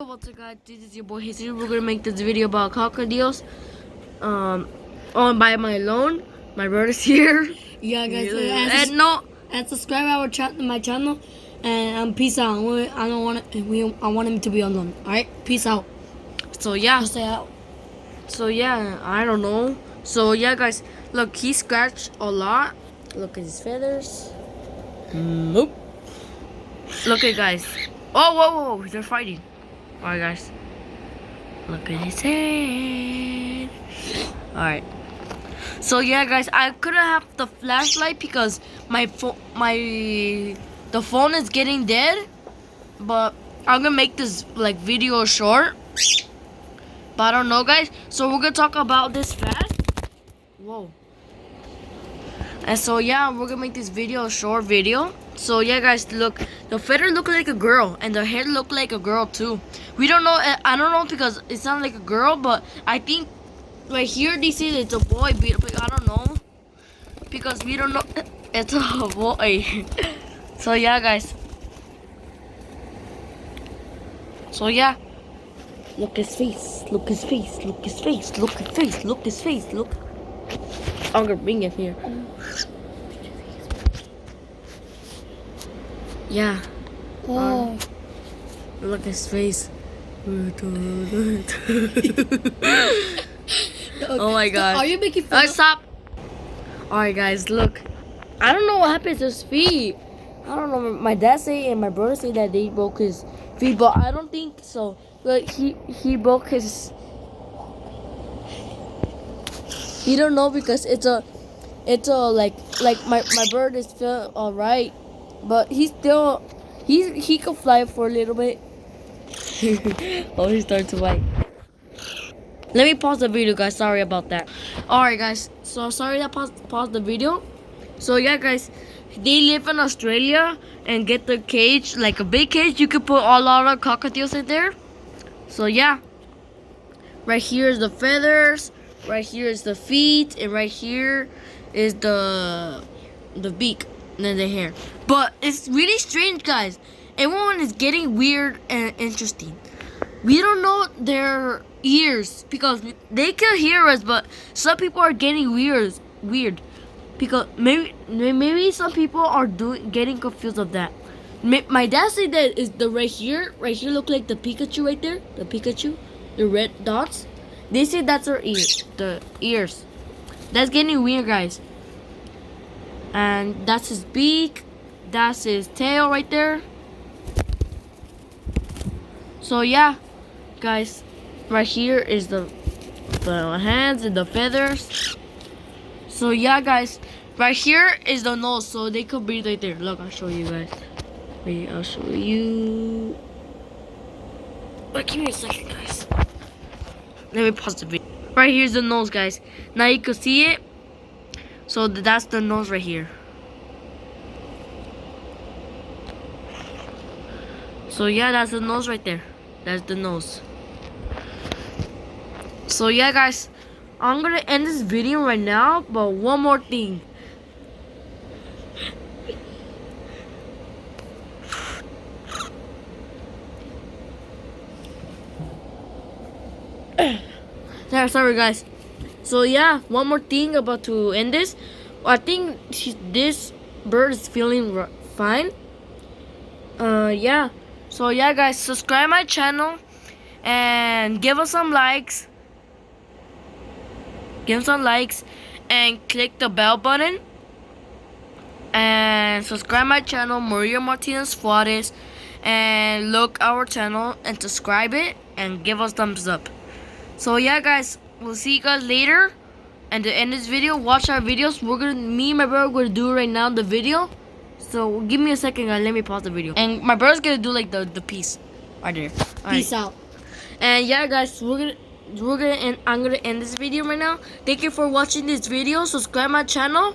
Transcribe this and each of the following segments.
What's up, guys? This is your boy Jesus. We're gonna make this video about crocodiles. Owned by my loan. My brother's here. Yeah, guys, And no, and subscribe my channel, and peace out. I want him to be on loan. All right, peace out. so yeah, Just say out. I don't know. So yeah, guys, look, he scratched a lot. Look at his feathers. Nope. Look at guys. Oh, whoa, they're fighting. Alright, guys. Look at his head. Alright. So yeah, guys, I couldn't have the flashlight because the phone is getting dead. But I'm gonna make this like video short. But I don't know, guys. So we're gonna talk about this fast. Whoa. And so yeah, we're gonna make this video a short video. So yeah, guys, look, the feather look like a girl, and the hair look like a girl too. We don't know. I don't know because it sounds like a girl, but I think right here they say it's a boy. But I don't know because we don't know it's a boy. So yeah, guys. So yeah, look his face. Look his face. Look his face. Look his face. Look his face. Look. I'm gonna bring it here. Yeah. Oh. Look at his face. Oh my god. Are you making fun? Stop. Alright, guys, look. I don't know what happened to his feet. I don't know. My dad say and my brother say that they broke his feet, but I don't think so. Like he broke his. He don't know because it's a like my bird is still alright, but he can fly for a little bit. Oh, he started to bite. Let me pause the video, guys. Sorry about that. Alright, guys. So sorry that pause the video. So yeah, guys, they live in Australia and get the cage, like a big cage. You could put a lot of crocodiles in there. So yeah, right here is the feathers. Right here is the feet, and right here is the beak, and then the hair. But it's really strange, guys. Everyone is getting weird and interesting. We don't know their ears because they can hear us, but some people are getting weird because maybe some people are getting confused of that. My dad said that is the right here look like the Pikachu right there, the red dots. They say that's her ears, the ears. That's getting weird, guys. And that's his beak. That's his tail right there. So yeah, guys, right here is the hands and the feathers. So yeah, guys, right here is the nose. So they could breathe right there. Look, I'll show you guys. Wait, I'll show you. Wait, give me a second, guys. Let me pause the video. Right here's the nose, guys. Now you can see it. So that's the nose right here. So yeah, that's the nose right there. That's the nose. So yeah, guys, I'm gonna end this video right now. But one more thing. Sorry, guys. So yeah, one more thing about to end this. I think this bird is feeling fine. Yeah. So yeah, guys, subscribe my channel and give us some likes. And click the bell button. And subscribe my channel, Maria Martinez Suarez, and look our channel and subscribe it and give us thumbs up. So yeah, guys, we'll see you guys later. And to end this video, watch our videos. Me and my brother are gonna do right now the video. So give me a second, guys. Let me pause the video. And my brother's gonna do like the piece right there. Peace out. And yeah, guys, I'm gonna end this video right now. Thank you for watching this video. Subscribe my channel,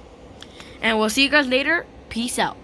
and we'll see you guys later. Peace out.